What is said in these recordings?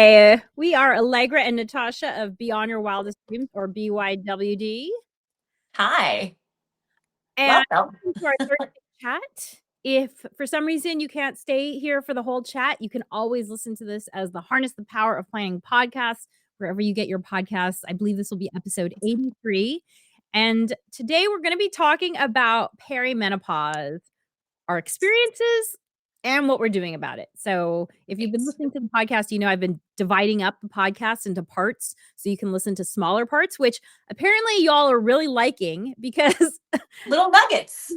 Hi, we are Alegre and Natascha of Beyond Your Wildest Dreams, or BYWD. Hi. And Welcome. welcome to our Thursday chat. If for some reason you can't stay here for the whole chat, you can always listen to this as the Harness the Power of Planning podcast, wherever you get your podcasts. I believe this will be episode 83. And today we're going to be talking about perimenopause, our experiences, and what we're doing about it. So, if you've been Thanks. listening to the podcast, you know I've been dividing up the podcast into parts so you can listen to smaller parts, which apparently y'all are really liking because Little nuggets.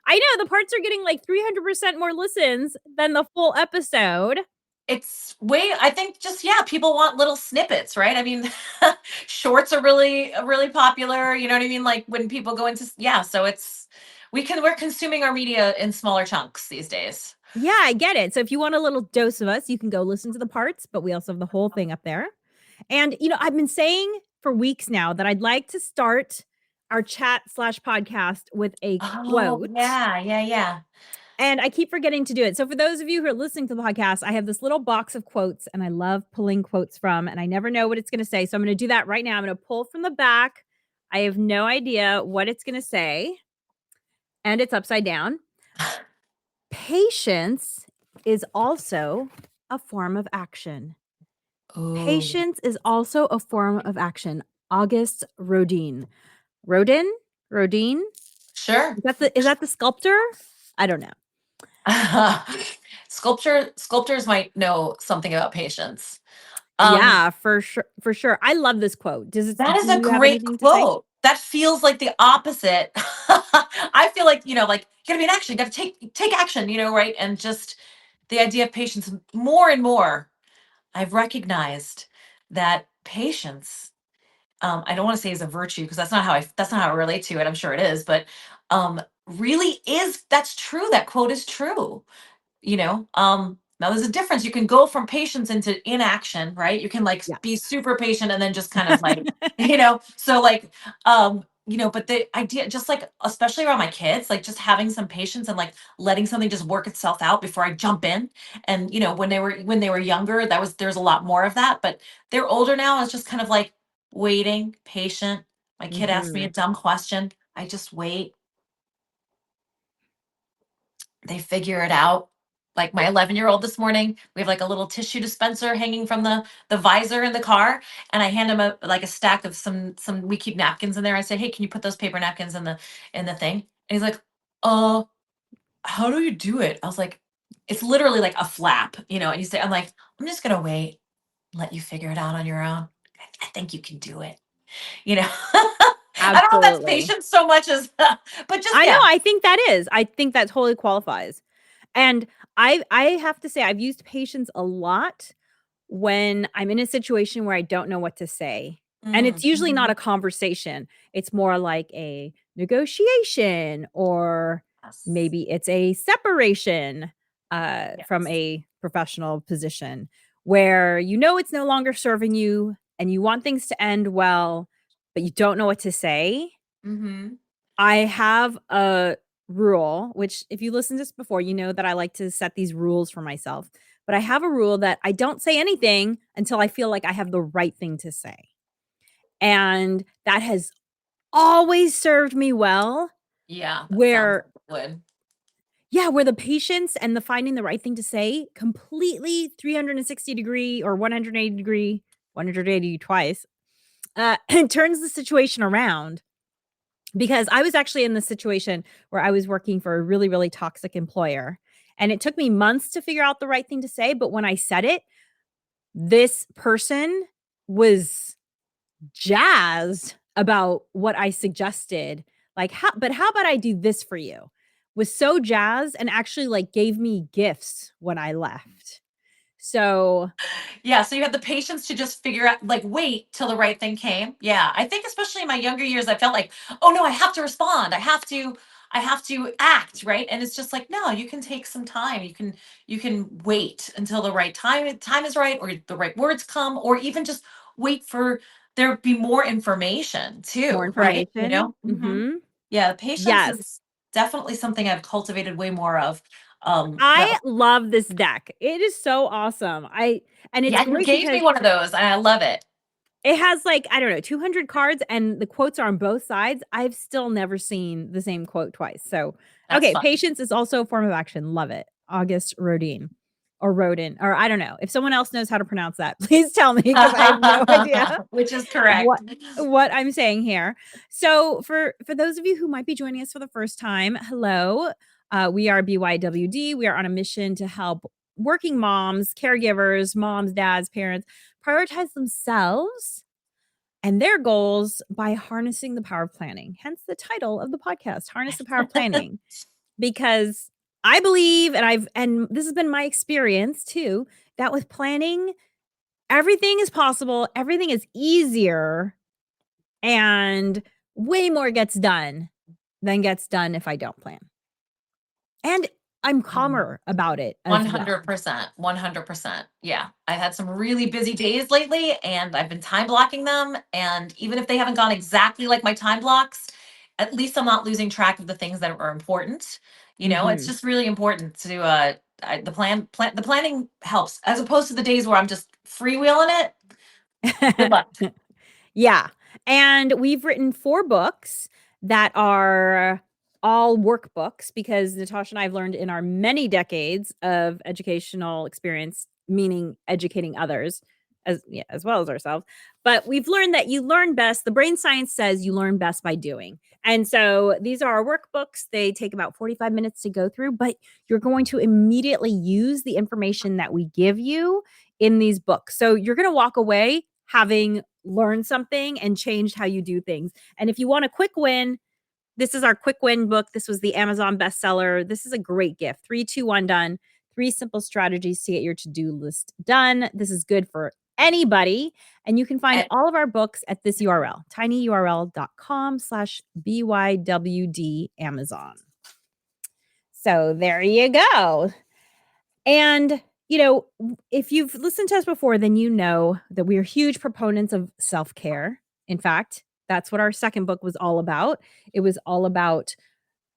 I know the parts are getting like 300% more listens than the full episode. I think just, yeah, people want little snippets, right? I mean, shorts are really popular. You know what I mean? Like when people go into, yeah, so we're consuming our media in smaller chunks these days. Yeah, I get it. So if you want a little dose of us, you can go listen to the parts, but we also have the whole thing up there. And, I've been saying for weeks now that I'd like to start our chat slash podcast with a Oh, quote. yeah, yeah, yeah. And I keep forgetting to do it. So for those of you who are listening to the podcast, I have this little box of quotes and I love pulling quotes from, and I never know what it's going to say. So I'm going to do that right now. I'm going to pull from the back. I have no idea what it's going to say. And it's upside down. Patience is also a form of action. Oh, Patience is also a form of action. August Rodin. Rodin? Rodin? sure. Is that the sculptor? I don't know. Sculptors might know something about patience. Um, Yeah, for sure. For sure. I love this quote. That Do is a you have great anything to say? quote. That feels like the opposite. I feel like, like you gotta be in action, you gotta take action, right? And just the idea of patience more and more, I've recognized that patience, I don't want to say is a virtue because that's not how I relate to it. I'm sure it is, but really is that's true. That quote is true. Now there's a difference. You can go from patience into inaction, right? You can like Yeah. be super patient and then just kind of like so like but the idea, just like especially around my kids, like just having some patience and like letting something just work itself out before I jump in. And when they were younger, there's a lot more of that, but they're older now. It's just kind of like waiting, patient. My kid asked me a Mhm. dumb question, I just wait. They figure it out. Like my 11-year-old this morning, we have like a little tissue dispenser hanging from the visor in the car, and I hand him a stack of some we keep napkins in there. I say, "Hey, can you put those paper napkins in the thing?" And he's like, "Uh, how do you do it?" I was like, "It's literally like a flap, And I'm like, "I'm just gonna wait, let you figure it out on your own. I think you can do it." You know. I don't know if that's Absolutely. patience so much as, but just I know, yeah. I think that is. I think that totally qualifies. And I have to say I've used patience a lot when I'm in a situation where I don't know what to say. And it's usually not a Mhm. conversation. It's more like a negotiation, or Yes. maybe it's a separation from Yes. a professional position where it's no longer serving you and you want things to end well, but you don't know what to say. Mhm. I have a rule, which if you listened to this before, you know that I like to set these rules for myself. But I have a rule that I don't say anything until I feel like I have the right thing to say. And that has always served me well, Yeah, that sounds where like it would. yeah, where the patience and the finding the right thing to say completely 360-degree or 180-degree, 180 twice, turns the situation around. Because I was actually in this situation where I was working for a really, really toxic employer, and it took me months to figure out the right thing to say, but when I said it, this person was jazzed about what I suggested, like, "How about I do this for you?" Was so jazzed and actually, like, gave me gifts when I left. So Yeah, so you had the patience to just figure out, like, wait till the right thing came. Yeah, I think especially in my younger years, I felt like, oh no, I have to respond. I have to act, right? And it's just like, no, you can take some time. You can wait until the right time is right, or the right words come, or even just wait for there be more information more too, right? information. Mhm. Mhm. Yeah, patience Yes. is definitely something I've cultivated way more of. I No. love this deck. It is so awesome. And it's Yeah, you great gave because me one of those and I love it. it has like, I don't know, 200 cards and the quotes are on both sides. I've still never seen the same quote twice. So, That's okay, fun. patience is also a form of action. Love it. August Rodin or Rodin, or I don't know. If someone else knows how to pronounce that, please tell me because I have no idea Which is correct. what I'm saying here. So, for those of you who might be joining us for the first time, hello. We are BYWD. We are on a mission to help working moms, caregivers, moms, dads, parents prioritize themselves and their goals by harnessing the power of planning. Hence the title of the podcast, Harness the Power of Planning. Because I believe, and this has been my experience too, that with planning, everything is possible, everything is easier, and way more gets done than gets done if I don't plan. And I'm calmer about it as well. 100%. 100%. Yeah. I've had some really busy days lately and I've been time blocking them. And even if they haven't gone exactly like my time blocks, at least I'm not losing track of the things that are important. It's Mhm. just really important to the planning helps as opposed to the days where I'm just freewheeling it. Good luck. Yeah. And we've written 4 books that are all workbooks because Natascha and I have learned in our many decades of educational experience, meaning educating others as well as ourselves. But we've learned that you learn best. The brain science says you learn best by doing. And so these are our workbooks. They take about 45 minutes to go through, but you're going to immediately use the information that we give you in these books. So you're going to walk away having learned something and changed how you do things. And if you want a quick win, this is our quick win book. This was the Amazon bestseller. This is a great gift. 3, 2, 1 done. 3 simple strategies to get your to-do list done. This is good for anybody. And you can find And all of our books at this URL, tinyurl.com/BYWD Amazon. So there you go. And, if you've listened to us before, then you know that we are huge proponents of self-care. In fact, that's what our second book was all about. It was all about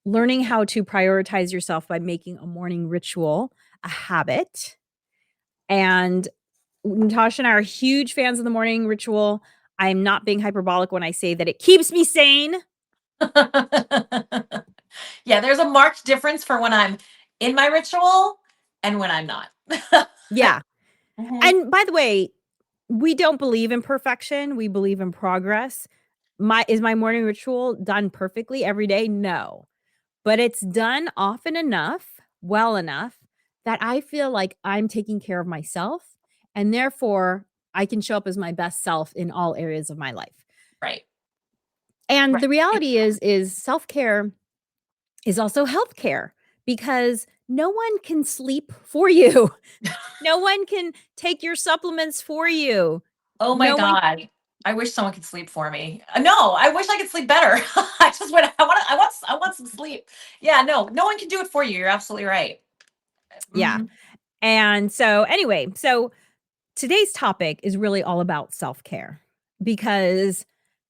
learning how to prioritize yourself by making a morning ritual a habit. And Natascha and I are huge fans of the morning ritual. I'm not being hyperbolic when I say that it keeps me sane. yeah, there's a marked difference for when I'm in my ritual and when I'm not. Yeah. Mhm. And by the way, we don't believe in perfection. We believe in progress. My morning ritual done perfectly every day? No. But it's done often enough, well enough that I feel like I'm taking care of myself and therefore I can show up as my best self in all areas of my life. Right. And Right. the reality is self-care is also healthcare because no one can sleep for you. No one can take your supplements for you. Oh my No one God. I wish someone could sleep for me. No, I wish I could sleep better. I just want I want some sleep. Yeah, no one can do it for you. You're absolutely right. yeah. Mhm. And so anyway, today's topic is really all about self-care because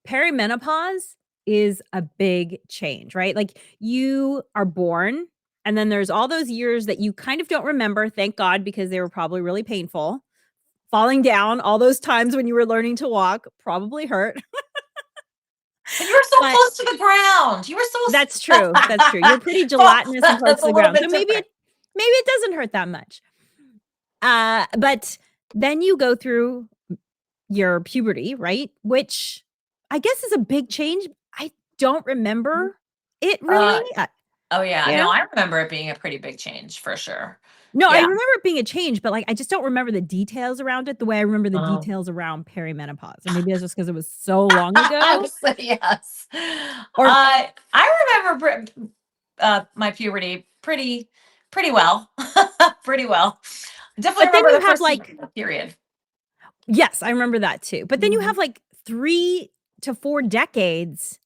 perimenopause is a big change, right? Like you are born and then there's all those years that you kind of don't remember, thank God, because they were probably really painful. Falling down, all those times when you were learning to walk probably hurt. But you were so But close to the ground. You were so that's true. That's true. You're pretty well, gelatinous and close that's to a the little ground. So bit different. maybe it doesn't hurt that much. But then you go through your puberty, right? Which I guess is a big change. I don't remember it really. Uh oh yeah. You No, know? I remember it being a pretty big change for sure. No, I Yeah. remember it being a change, but like I just don't remember the details around it the way I remember the Um, details around perimenopause. And maybe that's just because it was so long ago. yes. Or I remember my puberty pretty well. Pretty well. Definitely but then remember you the have first like period. yes, I remember that too. But then you have Mhm. like 3 to 4 decades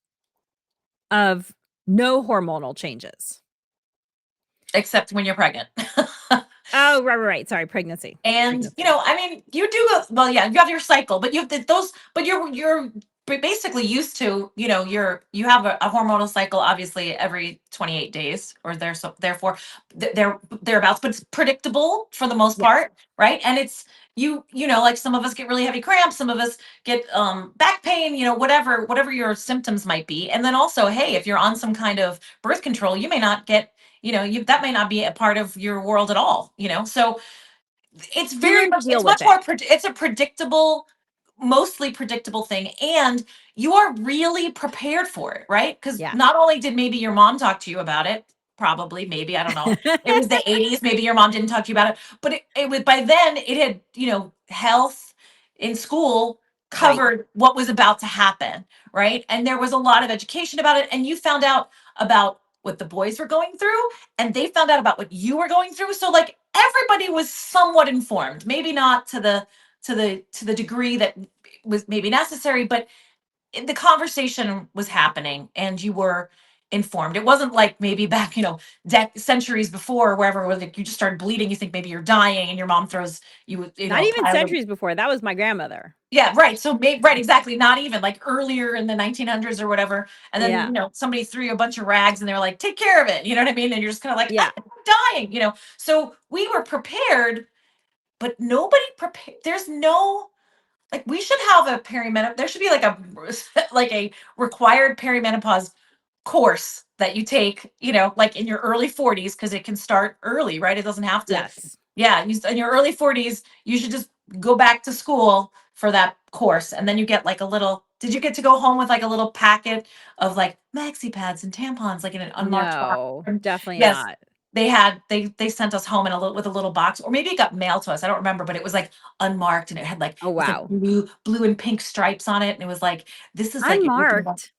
of no hormonal changes. Except when you're pregnant. Oh, right. Sorry, pregnancy. And Pregnancy. I mean, you do go well, yeah, you have your cycle, but you have those, but basically used to, you have a hormonal cycle obviously every 28 days or there, so therefore they're thereabouts, but it's predictable for the most Yes. part, right? And it's like some of us get really heavy cramps, some of us get back pain, whatever your symptoms might be. And then also, hey, if you're on some kind of birth control, you may not get, that may not be a part of your world at all, so it's You very learn to much, deal it's with much it. more it's a predictable, mostly predictable thing, and you are really prepared for it, right? Because Yeah. not only did maybe your mom talk to you about it, probably, maybe, I don't know, it was the 80s, maybe your mom didn't talk to you about it, but it was, by then it had, health in school Right. covered what was about to happen, right? And there was a lot of education about it, and you found out about what the boys were going through, and they found out about what you were going through. So like everybody was somewhat informed, maybe not to the degree that was maybe necessary, but the conversation was happening and you were informed. It wasn't like maybe back, centuries before, wherever, where like you just started bleeding, you think maybe you're dying, and your mom throws you, Not a even pile of, centuries before. That was my grandmother. yeah, right. So maybe, right, exactly. Not even like earlier in the 1900s or whatever. And then, Yeah. somebody threw you a bunch of rags and they were like, take care of it. You know what I mean? And you're just kind of like, Yeah. I'm dying, So we were prepared, but nobody prepared. There's no, like, we should have a perimenopause. There should be like a, like a required perimenopause course that you take, like in your early 40s, because it can start early, right? It doesn't have to. Yes. Yeah, in your early 40s, you should just go back to school for that course. And then you get like a little, did you get to go home with like a little packet of like maxi pads and tampons, like in an unmarked box? No, definitely Yes, not. they sent us home in a little, with a little box, or maybe it got mailed to us. I don't remember, but it was like unmarked, and it had like, Oh, it was like wow. blue and pink stripes on it. And it was like, this is like, Unmarked.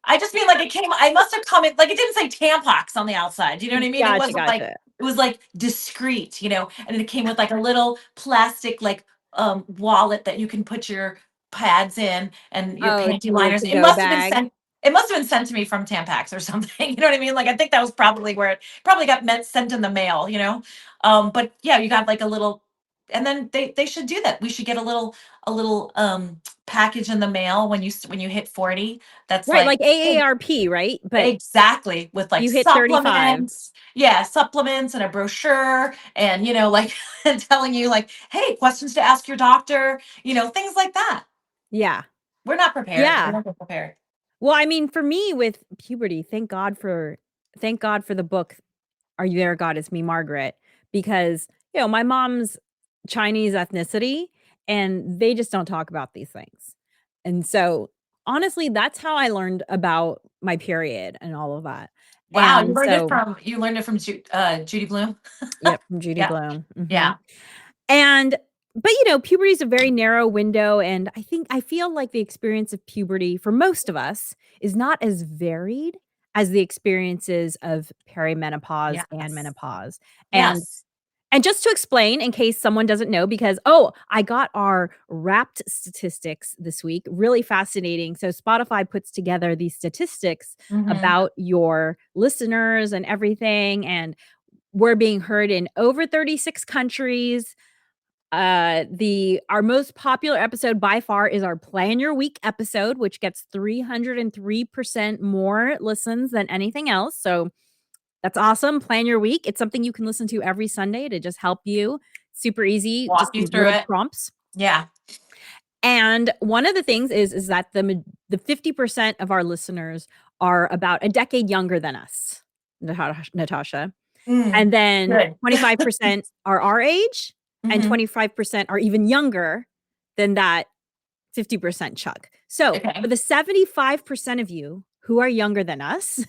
I just mean like it came, I must have come in, like it didn't say Tampax on the outside. You know what I mean? It Gotcha, wasn't like, gotcha. it was like discreet, and it came with like a little plastic like wallet that you can put your pads in and your Oh, panty little liners. It to-go must have been bag. sent. It must have been sent to me from Tampax or something. You know what I mean? Like I think that was probably where it probably got sent in the mail. But yeah, you got like a little, and then they should do that. We should get a little package in the mail when you hit 40, that's Right, like, like hey, AARP, right? But exactly, with like you hit 35. supplements. Yeah, supplements and a brochure, and like and telling you like, hey, questions to ask your doctor, things like that. Yeah. We're not prepared. We're Yeah. not prepared. Well, I mean, for me with puberty, thank God for the book, Are You There, God? It's Me, Margaret, because, my mom's Chinese ethnicity, and they just don't talk about these things. And so, honestly, that's how I learned about my period and all of that. Wow, And so you learned it from Judy Bloom. yep, from Judy Yeah, Blume. Mhm. yeah, And but, puberty is a very narrow window, and I feel like the experience of puberty for most of us is not as varied as the experiences of perimenopause and yes, menopause. And yes. and just to explain in case someone doesn't know, because, oh, I got our Wrapped statistics this week, really fascinating. So Spotify puts together these statistics Hmm. about your listeners and everything, and we're being heard in over 36 countries. The Our most popular episode by far is our Plan Your Week episode, which gets 303% more listens than anything else. So that's awesome. Plan your week. It's something you can listen to every Sunday to just help you. Super easy, Walk just you these through little it. prompts. Yeah. And one of the things is that the 50% of our listeners are about a decade younger than us, Natasha. Mm, And then good. 25% are our age, and Hmm. 25% are even younger than that 50% chunk. So, for Okay. the 75% of you who are younger than us,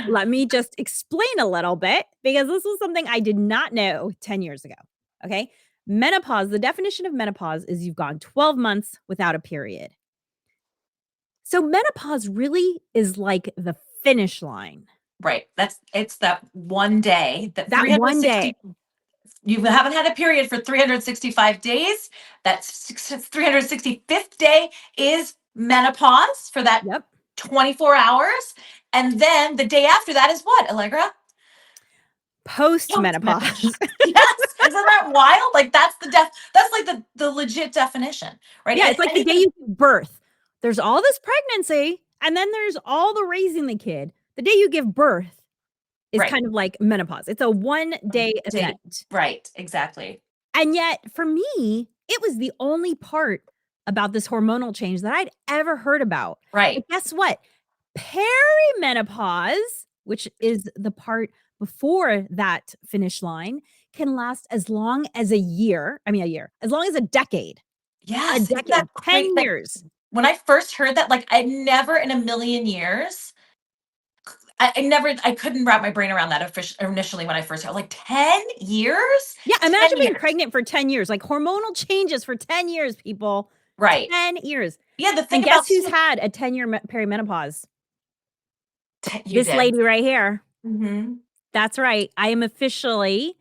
let me just explain a little bit, because this was something I did not know 10 years ago. Okay. Menopause, the definition of menopause is you've gone 12 months without a period. So, menopause really is like the finish line. Right. It's that one day, that That one day. 360, you haven't had a period for 365 days. That's 365th day is menopause for that Yep. 24 hours. And then the day after that is what, Allegra? Post Post menopause. menopause. Yes. Isn't that wild? Like that's like the legit definition, right? Yeah, And it's like the day anything, you give birth. there's all this pregnancy, and then there's all the raising the kid. The day you give birth is Right. kind of like menopause. It's a one-day Day. event. Right. Exactly. And yet, for me, it was the only part about this hormonal change that I'd ever heard about. But Right. guess what? Perimenopause, which is the part before that finish line, can last as long as a year. I mean, a year, as long as a decade. A Yes. Isn't decade, that 10 great? Like years. when I first heard that, like I never in a million years, I couldn't wrap my brain around that initially when I first heard like 10 years? Yeah, 10 imagine being years. pregnant for 10 years, like hormonal changes for 10 years, people. Right. 10 years. Yeah. The thing And guess about who's had a 10-year perimenopause? you This did. lady right here. Hmm. That's right. I am officially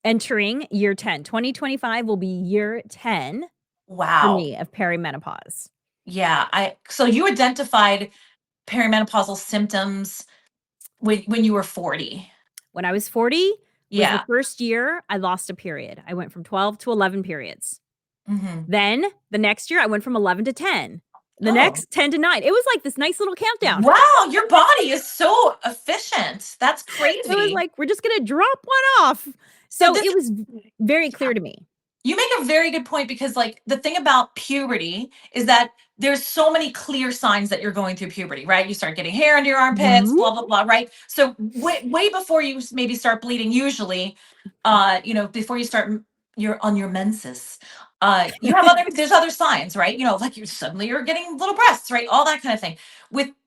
entering year 10. 2025 will be year 10 for Wow. me of perimenopause. Yeah. So you identified perimenopausal symptoms when you were 40. When I was 40 was the Yeah. first year I lost a period. I went from 12 to 11 periods. Hmm. Then the next year I went from 11 to 10. The Oh, next 10 to 9. It was like this nice little countdown. wow. Your body is so efficient. That's It was crazy. like, we're just going to drop one off. So So this, it was very clear to me. you make a very good point because like the thing about puberty is that there's so many clear signs that you're going through puberty, right? You start getting hair under your armpits, Mhm. blah blah blah, right? So way before you maybe start bleeding, usually, before you start you're on your menses, you have there's other signs, right? Like you're getting little breasts, right? All that kind of thing.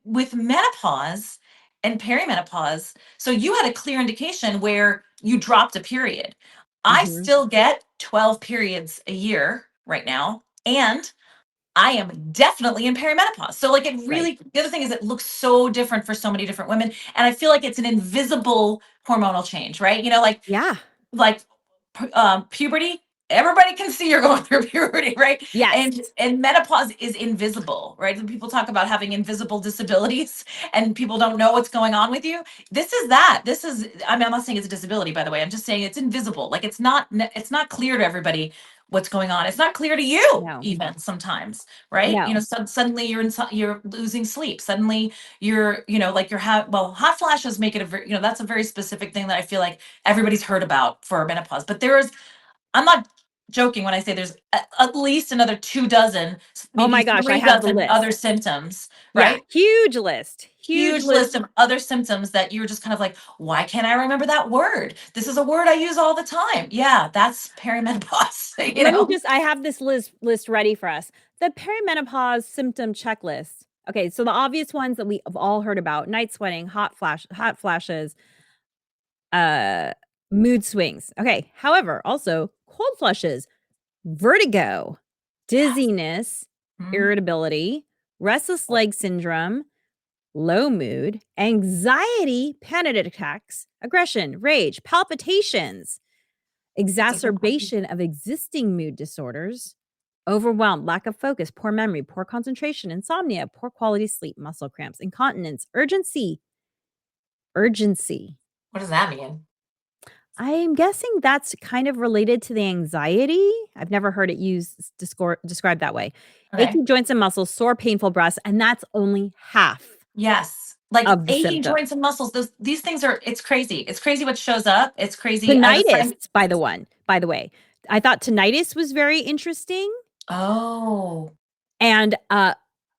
With menopause and perimenopause, so you had a clear indication where you dropped a period. I Mhm. still get 12 periods a year right now, and I am definitely in perimenopause. So, like, Right. the other thing is, it looks so different for so many different women. And I feel like it's an invisible hormonal change, right? Yeah. Like puberty, everybody can see you're going through puberty, right? Yes. And menopause is invisible, right? When people talk about having invisible disabilities and people don't know what's going on with you, this is that. I mean, I'm not saying it's a disability, by the way. I'm just saying it's invisible. Like it's not clear to everybody what's going on. It's not clear to you No. even sometimes, right? No. Suddenly you're losing sleep. Suddenly like hot flashes make it a very, that's a very specific thing that I feel like everybody's heard about for menopause. But I'm not joking when I say there's at least another 2 dozen, Oh maybe my gosh, I three have the dozen other list. symptoms, Yeah, right? huge list. Huge Huge list list. of other symptoms that you're just kind of like, why can't I remember that word? This is a word I use all the time. Yeah, that's perimenopause, Let me just I have this list ready for us. The perimenopause symptom checklist. Okay, so the obvious ones that we have all heard about: night sweating, hot flashes, uh mood swings. Okay, however, also cold flushes, vertigo, Yes. dizziness, Mhm. irritability, restless leg syndrome, low mood, anxiety, panic attacks, aggression, rage, palpitations, That's a good question. exacerbation of existing mood disorders, overwhelm, lack of focus, poor memory, poor concentration, insomnia, poor quality sleep, muscle cramps, incontinence, urgency. Urgency. What does that mean? I'm guessing that's kind of related to the anxiety. I've never heard it used described that way. Okay. Achy joints and muscles, sore, painful breasts, and that's only half Yes. Like of the aching symptoms. joints and muscles. These things it's crazy. It's crazy what shows up. It's crazy. I have a Tinnitus, friend. by the way. I thought tinnitus was very interesting, Oh. and,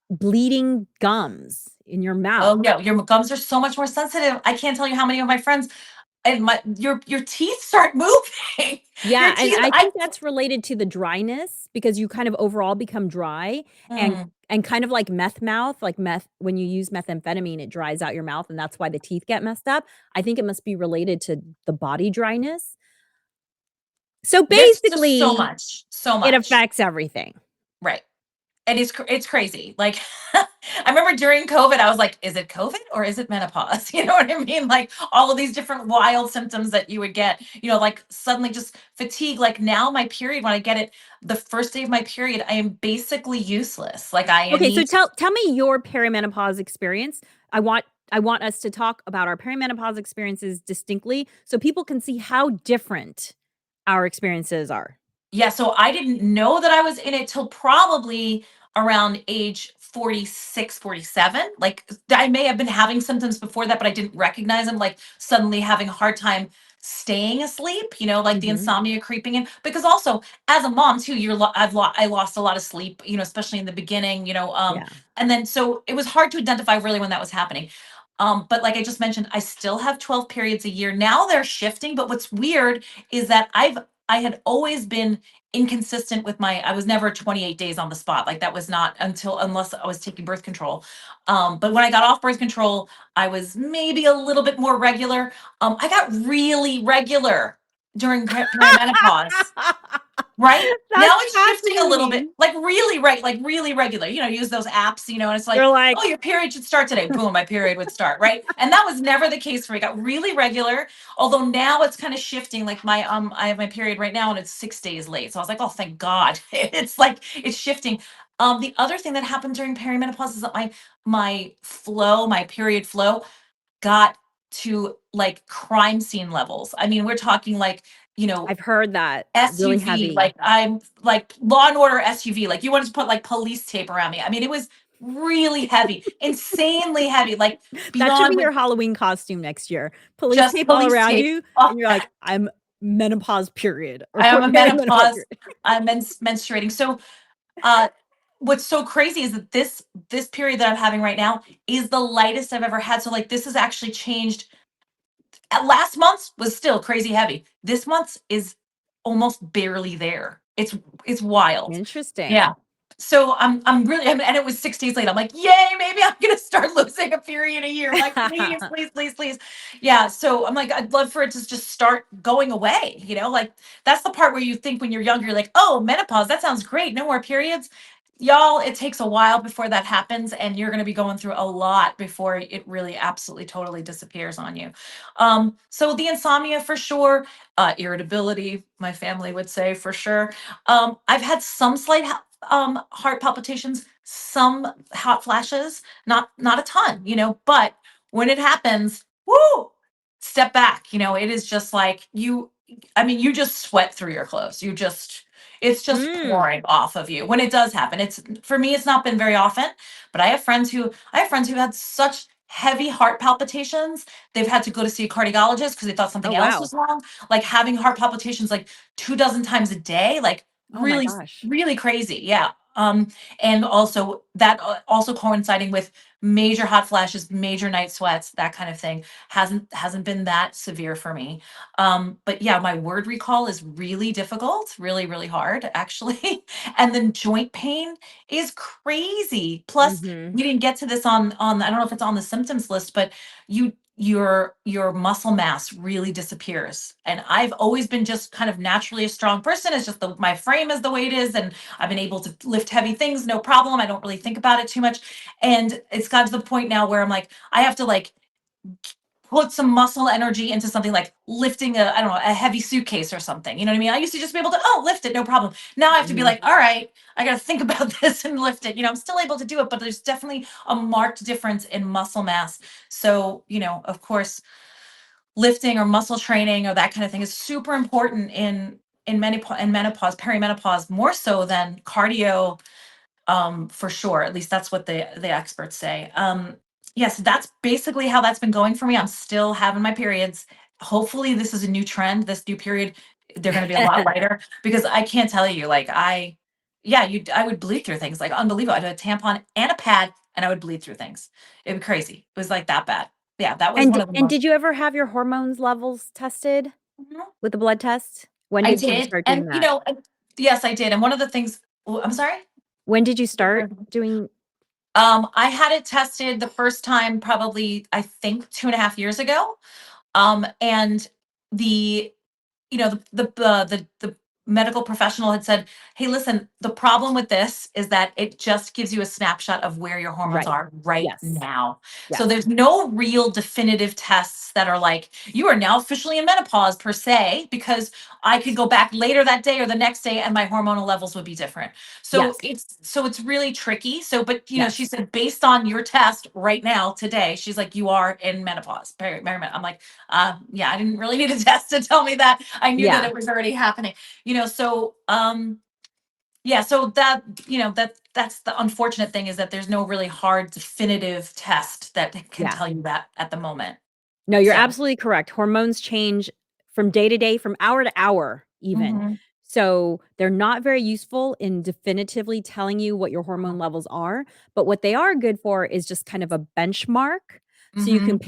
bleeding gums in your mouth. Oh yeah, your gums are so much more sensitive. I can't tell you how many of my friends and your teeth start moving. Your Yeah, and teeth, I I think that's related to the dryness because you kind of overall become dry and mm, kind of like meth mouth, like meth when you use methamphetamine, it dries out your mouth, and that's why the teeth get messed up. I think it must be related to the body dryness. So, there's just so basically, much, so it much. affects everything. Right. And it's crazy. Like I remember during COVID, I was like, is it COVID or is it menopause? You know what I mean? Like all of these different wild symptoms that you would get, like suddenly just fatigue. Like now my period, when I get it, the first day of my period, I am basically useless. Like I Okay, so need tell me your perimenopause experience. I want I want us to talk about our perimenopause experiences distinctly so people can see how different our experiences are. Yeah, so I didn't know that I was in it till probably around age 46, 47. Like I may have been having symptoms before that, but I didn't recognize them, like suddenly having a hard time staying asleep, like the Mhm. insomnia creeping in. Because also as a mom too, I lost a lot of sleep, especially in the beginning, Yeah. and then so it was hard to identify really when that was happening. But like I just mentioned, I still have 12 periods a year. Now they're shifting, but what's weird is that I had always been inconsistent with I was never 28 days on the spot. Like that was not unless I was taking birth control. But when I got off birth control, I was maybe a little bit more regular. I got really regular during perimenopause. Right? Now That's it's shifting a little bit, fascinating. like really like really regular. Use those apps, and it's like, You're oh, like, your period should start today. Boom, my period would start, right? And that was never the case for me. It got really regular. Although now it's kind of shifting. Like I have my period right now and it's 6 days late. So I was like, oh, thank God. It's like it's shifting. The other thing that happened during perimenopause is that my period flow got to like crime scene levels. I mean, we're talking like, I've heard that. Really SUV, heavy. like I'm like Law and Order SUV, like you wanted to put like police tape around me. I mean, it was really heavy, insanely heavy, like That should be beyond your Halloween costume next year. Police just tape all police around tape. you, Oh, and you're like, "I'm menopause period," or I am a perimenopause menopause. period. I'm menstruating. So, uh, what's so crazy is that this period that I'm having right now is the lightest I've ever had. So, like, this has actually changed. Last month's was still crazy heavy. This month's is almost barely there. It's wild. Yeah. Interesting. So I'm really, and it was 6 days late. I'm like, yay, maybe I'm gonna start losing a period a year. Like, please, please, please, please. Yeah. So I'm like, I'd love for it to just start going away. Like that's the part where you think when you're younger, you're like, oh, menopause, that sounds great. No more periods. Y'all, it takes a while before that happens, and you're gonna be going through a lot before it really absolutely totally disappears on you. So the insomnia for sure, irritability, my family would say for sure. I've had some slight heart palpitations, some hot flashes, not a ton, but when it happens, whoo, step back. It is just like I mean, you just sweat through your clothes. It's just Mm. pouring off of you when it does happen. It's for me, it's not been very often, but I have friends who had such heavy heart palpitations, they've had to go to see a cardiologist because they thought Oh, something else wow. was wrong. Like having heart palpitations like 2 dozen times a day, like Oh my really, gosh. really crazy. Yeah. And also that also coinciding with major hot flashes, major night sweats, that kind of thing hasn't been that severe for me. But yeah, my word recall is really difficult, really, really hard, actually. And then joint pain is crazy. Plus, Mhm. we didn't get to this on I don't know if it's on the symptoms list, but your muscle mass really disappears. And I've always been just kind of naturally a strong person. It's just my frame is the way it is, and I've been able to lift heavy things, no problem. I don't really think about it too much. And it's got to the point now where I'm like, I have to like put some muscle energy into something like lifting I don't know, a heavy suitcase or something. You know what I mean? I used to just be able to, oh, lift it, no problem. Now I have to be Mhm. like, all right, I got to think about this and lift it. I'm still able to do it, but there's definitely a marked difference in muscle mass. So, of course, lifting or muscle training or that kind of thing is super important in menopause, perimenopause, more so than cardio, for sure. At least that's what the experts say. Yes, that's basically how that's been going for me. I'm still having my periods. Hopefully, this is a new trend. This new period, they're going to be a lot lighter because I can't tell you, like yeah, I would bleed through things like unbelievable. I'd have a tampon and a pad, and I would bleed through things. It'd be crazy. It was like that bad. Yeah, that was one of the And most. did you ever have your hormones levels tested Mhm. with the blood test? When I did you did, start doing and that? yes, I did. And one of the things. Oh, I'm sorry. When did you start doing I had it tested the first time probably, I think, 2.5 years ago. And the the medical professional had said, "Hey, listen, the problem with this is that it just gives you a snapshot of where your hormones right. are right Yes. now. So Yes. there's no real definitive tests that are like you are now officially in menopause per se, because I could go back later that day or the next day and my hormonal levels would be different. So Yes. it's really tricky. So, but she Yes. said based on your test right now today, she's like you are in menopause. I'm like, yeah, I didn't really need a test to tell me that. I knew that Yeah. it was already happening. So Yeah, so that, that's the unfortunate thing, is that there's no really hard definitive test that can Yeah. tell you that at the moment. No, you're So, absolutely correct. Hormones change from day to day, from hour to hour even. mhm, So, they're not very useful in definitively telling you what your hormone levels are, but what they are good for is just kind of a benchmark. So you mhm,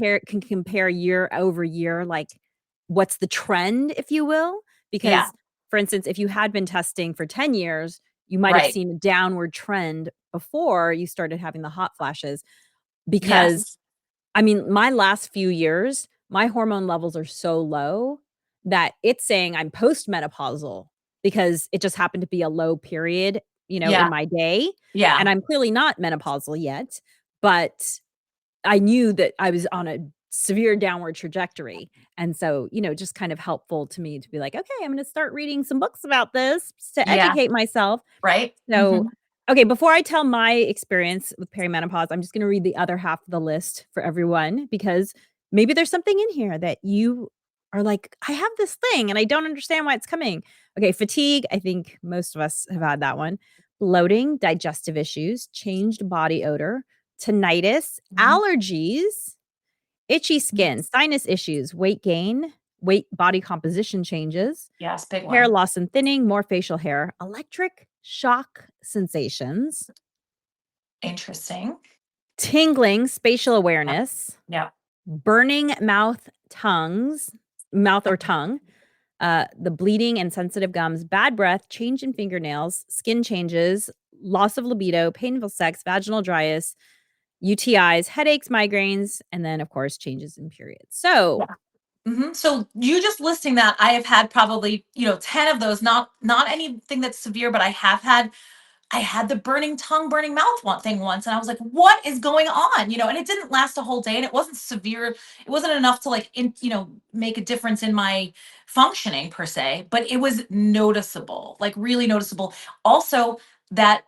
compare year over year, like, what's the trend, if you will? yeah, Because, for instance, if you had been testing for 10 years, you might have right, seen a downward trend before you started having the hot flashes because yes, I mean, my last few years, my hormone levels are so low that it's saying I'm postmenopausal because it just happened to be a low period, in yeah, my day, and yeah, I'm clearly not menopausal yet, but I knew that I was on a severe downward trajectory, and so, just kind of helpful to me to be like, "Okay, I'm gonna start reading some books about this to yeah, educate myself." right, So, mhm, okay, before I tell my experience with perimenopause, I'm just gonna read the other half of the list for everyone because maybe there's something in here that you are like, "I have this thing and I don't understand why it's coming." Okay, fatigue, I think most of us have had that one. Bloating, digestive issues, changed body odor, tinnitus, mhm, allergies, itchy mhm, skin, sinus issues, weight gain, body composition changes, yes, big hair one, loss and thinning, more facial hair, electric shock sensations, interesting, tingling, spatial yeah, awareness, yeah, burning mouth or tongue, the bleeding and sensitive gums, bad breath, change in fingernails, skin changes, loss of libido, painful sex, vaginal dryas, UTIs, headaches, migraines, and then, of course, changes in periods. yeah. So, So you just listing that, I have had probably, 10 of those, not anything that's severe, but I had the burning tongue, burning mouth one thing once, and I was like, "What is going on?" And it didn't last a whole day, and it wasn't severe. It wasn't enough to like, make a difference in my functioning per se, but it was noticeable, like really noticeable. Also, that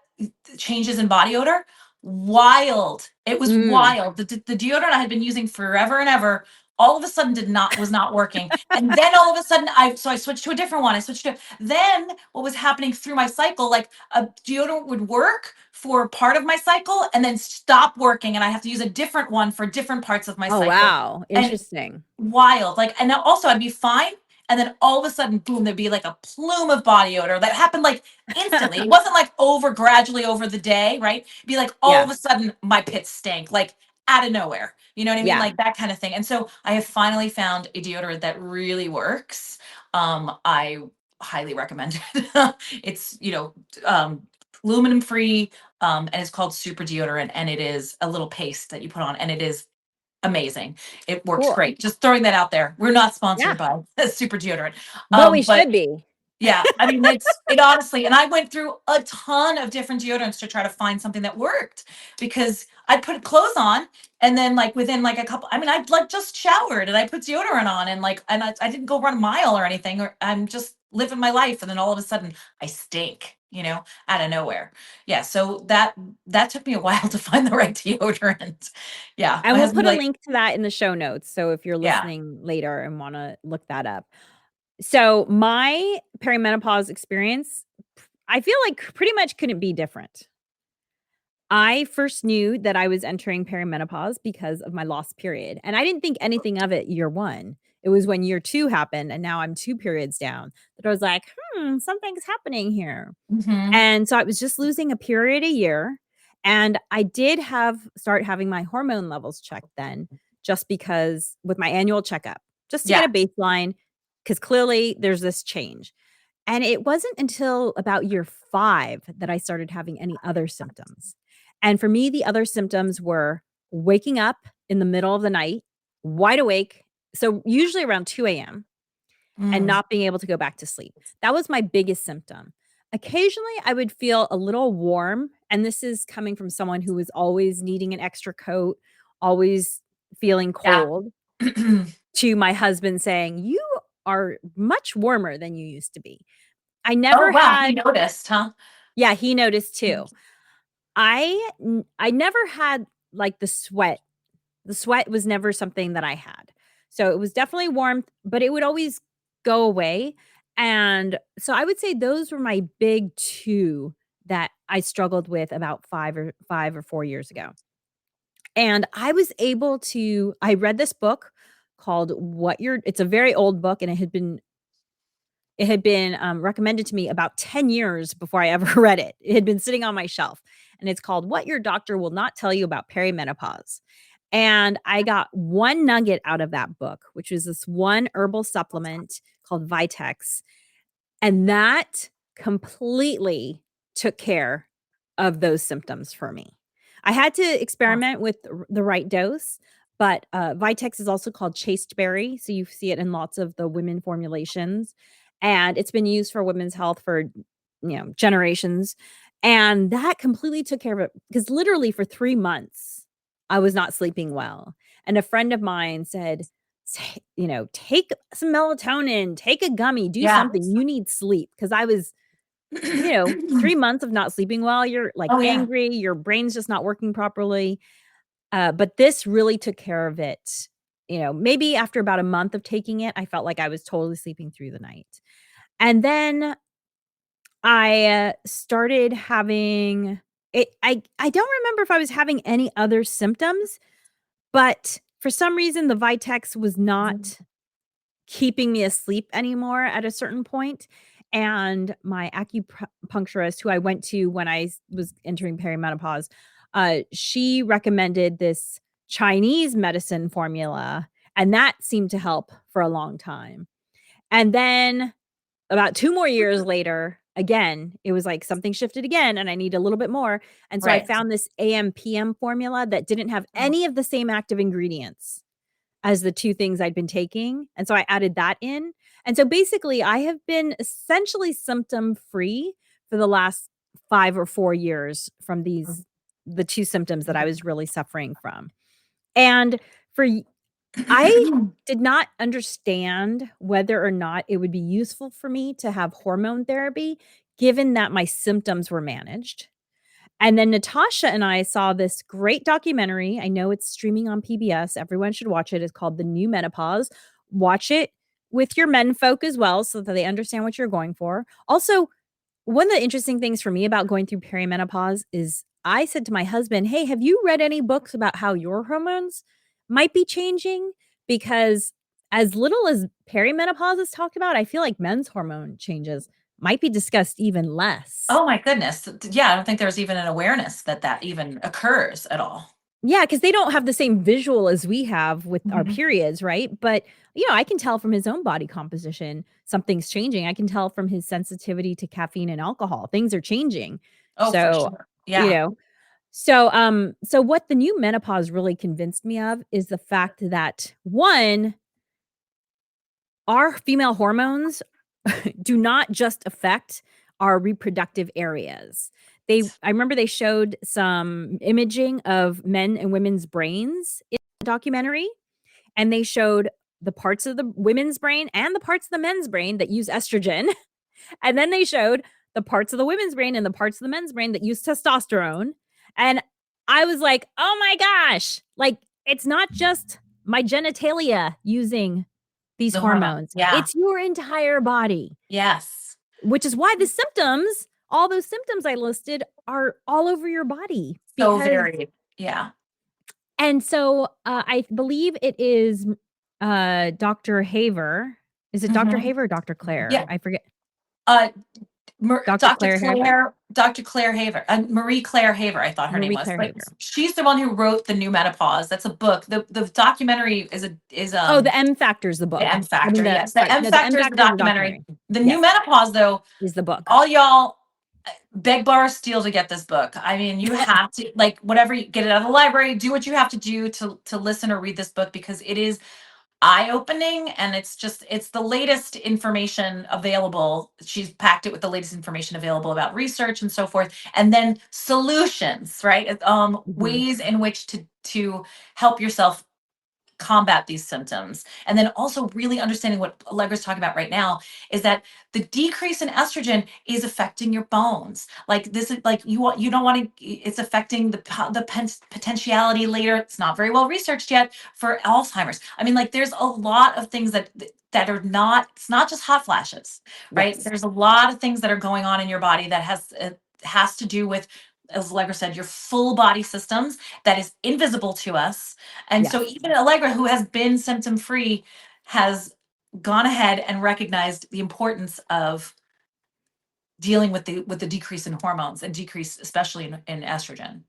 changes in body odor, wild. It was mm, wild. The deodorant I had been using forever and ever, all of a sudden did not was not working. And then all of a sudden I switched to a different one. I switched to then what was happening through my cycle, like a deodorant would work for part of my cycle and then stop working, and I have to use a different one for different parts of my oh, cycle. wow, And interesting. wild. Like, and then also I'd be fine. And then all of a sudden, boom, there'd be like a plume of body odor that happened like instantly. It wasn't like gradually over the day, right? It'd be like all Yeah, of a sudden my pits stank, like out of nowhere. You know what I mean? yeah, Like that kind of thing. And so I have finally found a deodorant that really works. I highly recommend it. It's, aluminum free, and it's called super deodorant, and it is a little paste that you put on, and it is amazing. It works cool. great. Just throwing that out there. We're not Yeah, sponsored by Super Deodorant. but we But should be. yeah, I mean, it honestly, and I went through a ton of different deodorants to try to find something that worked, because I'd put clothes on, and then like within like a couple, I mean, I'd like just showered and I put deodorant on, and like, and I didn't go run a mile or anything, or I'm just living my life. And then all of a sudden I stink, out of nowhere. Yeah. So that took me a while to find the right deodorant. Yeah. And My we'll husband's put a like, link to that in the show notes, so if you're yeah. listening later and wanna look that up. So, my perimenopause experience, I feel like pretty much couldn't be different. I first knew that I was entering perimenopause because of my lost period, and I didn't think anything of it year 1. It was when year 2 happened, and now I'm 2 periods down, that I was like, something's happening here." Hmm. And so I was just losing a period a year, and I did start having my hormone levels checked then, just because with my annual checkup, just to get Yeah. a baseline, because clearly there's this change. And it wasn't until about year 5 that I started having any other symptoms. And for me, the other symptoms were waking up in the middle of the night, wide awake, so usually around 2 AM, and Mm, not being able to go back to sleep. That was my biggest symptom. Occasionally, I would feel a little warm, and this is coming from someone who was always needing an extra coat, always feeling yeah. cold, to my husband saying, "You are much warmer than you used to be." I Oh, never wow, he had noticed, huh? Yeah, he noticed Mm, too. I never had, like, the sweat. The sweat was never something that I had. So, it was definitely warmth, but it would always go away, and so I would say those were my big 2 that I struggled with about 5 or 4 years ago. And I was able to I read this book called What You're it's a very old book, and it had been recommended to me about 10 years before I ever read it. It had been sitting on my shelf, and it's called What Your Doctor Will Not Tell You About Perimenopause. And I got one nugget out of that book, which was this one herbal supplement called Vitex, and that completely took care of those symptoms for me. I had to experiment with the right dose, but, Vitex is also called chasteberry, so you see it in lots of the women formulations, and it's been used for women's health for, generations, and that completely took care of it because literally for 3 months, I was not sleeping well, and a friend of mine said, "Take some melatonin, take a gummy, do Yeah. something, you need sleep," because I was 3 months of not sleeping well, you're, like, Oh yeah. angry, your brain's just not working properly, but this really took care of it. Maybe after about a month of taking it, I felt like I was totally sleeping through the night. And then I, started having I don't remember if I was having any other symptoms, but for some reason, the Vitex was not keeping me asleep anymore at a certain point, and my acupuncturist, who I went to when was entering perimenopause, she recommended this Chinese medicine formula, and that seemed to help for a long time. And then about 2 more years later, again, it was like something shifted again, and I need a little bit more, and so I Right. found this AM/PM formula that didn't have any of the same active ingredients as the 2 things I'd been taking, and so I added that in, and so basically, I have been essentially symptom free for the last 5 or 4 years from the 2 symptoms that I was really suffering from, and for y I did not understand whether or not it would be useful for me to have hormone therapy given that my symptoms were managed. And then Natascha and I saw this great documentary. I know it's streaming on PBS. Everyone should watch it. It's called The New Menopause. Watch it with your men folk as well so that they understand what you're going for. Also, one of the interesting things for me about going through perimenopause is I said to my husband, "Hey, have you read any books about how your hormones might be changing?" Because as little as perimenopause is talked about, I feel like men's hormone changes might be discussed even less. Oh my goodness. Yeah, I don't think there's even an awareness that that even occurs at all. Yeah, because they don't have the same visual as we have with our Mhm. periods, right? But, I can tell from his own body composition, something's changing. I can tell from his sensitivity to caffeine and alcohol, things are changing. Oh, for So, sure. you Yeah. know so what the new menopause really convinced me of is the fact that, 1, our female hormones do not just affect our reproductive areas. I remember they showed some imaging of men and women's brains in the documentary, and they showed the parts of the women's brain and the parts of the men's brain that use estrogen. And then they showed the parts of the women's brain and the parts of the men's brain that use testosterone. And I was like, oh my gosh, like it's not just my genitalia using these The hormone. hormones, Yeah. it's your entire body, Yes. which is why the symptoms, all those symptoms I listed, are all over your body So because, varied. Yeah. and so I believe it is Dr. Haver. Is it Dr. Mhm. Haver or Dr. Claire? Yeah. I forget. Uh, Dr. Dr. Claire Haver? Claire Haver, Marie Claire Haver, I thought her name Marie was, Claire but Haver. she's the one who wrote The New Menopause. That's a book. The documentary is Oh, the M Factor is the The book. M I mean, Factor. Yes, The sorry, M no, the M Factor is the Factor is the documentary. documentary. The New Yes, Menopause, though, is the book. all y'all beg, borrow, steal to get this book. I mean, you have to like whatever you get it out of the library. Do what you have to do to listen or read this book because it is eye-opening and it's the latest information available. She's packed it with the latest information available about research and so forth, and then solutions, right? Mhm. Ways in which to help yourself combat these symptoms. And then also really understanding what Allegra's talking about right now is that the decrease in estrogen is affecting your bones. Like this is like you don't want to it's affecting potentiality later. It's not very well researched yet for Alzheimer's. I mean like there's a lot of things that are not it's not just hot flashes, right? Yes. There's a lot of things that are going on in your body that has has to do with, as Allegra said, your full body systems that is invisible to us. And so Yes. even Allegra, who has been symptom free, has gone ahead and recognized the importance of dealing with the decrease in hormones and decrease especially in estrogen.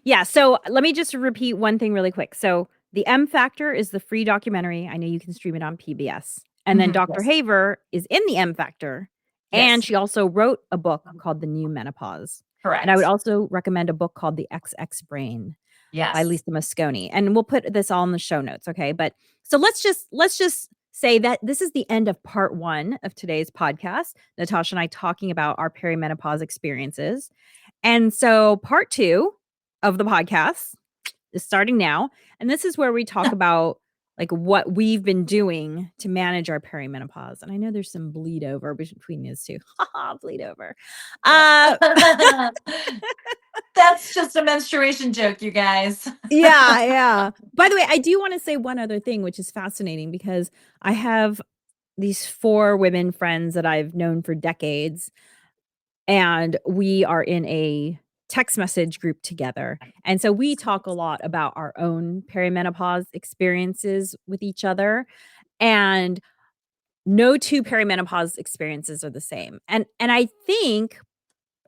Yeah, so let me just repeat one thing really quick. So, The M Factor is the free documentary. I know you can stream it on PBS. And then Dr. Yes. Haver is in The M Factor, and Yes. she also wrote a book called The New Menopause. And I would Correct. also recommend a book called The XX Brain by Yes. Lisa Mosconi, and we'll put this all in the show notes, okay? But so let's just say that this is the end of part 1 of today's podcast. Natasha and I talking about our perimenopause experiences. And so part 2 of the podcast is starting now, and this is where we talk about, like, what we've been doing to manage our perimenopause, and I know there's some bleed over between these 2. Bleed over. Uh That's just a menstruation joke, you guys. Yeah, yeah. By the way, I do wanna say one other thing, which is fascinating because I have these 4 women friends that I've known for decades, and we are in a text message group together. And so we talk a lot about our own perimenopause experiences with each other, and no 2 perimenopause experiences are the same. And I think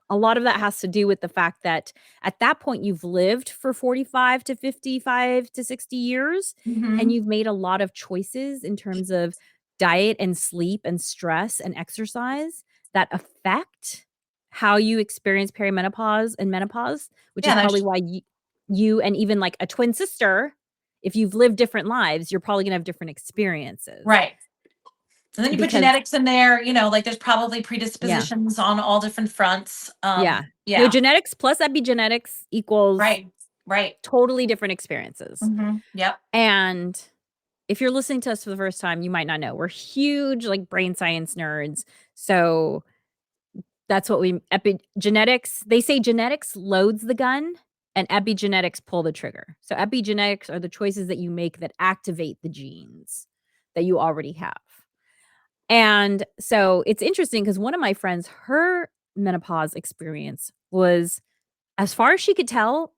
a lot of that has to do with the fact that at that point you've lived for 45 to 55 to 60 years, and Hmm. you've made a lot of choices in terms of diet and sleep and stress and exercise that affect how you experience perimenopause and menopause, which Yeah, is and probably why you and even like a twin sister, if you've lived different lives, you're probably gonna have different experiences right. And then you put because genetics in there, like there's probably yeah, predispositions on all different fronts. yeah. No, Yeah, genetics plus epigenetics equals right, right. totally different experiences. Yep, And if you're listening to us for the first time, you might not know. We're huge, like, brain science nerds. So that's what we epigenetics, they say genetics loads the gun and epigenetics pull the trigger. So epigenetics are the choices that you make that activate the genes that you already have. And so it's interesting because one of my friends, her menopause experience was, as far as she could tell,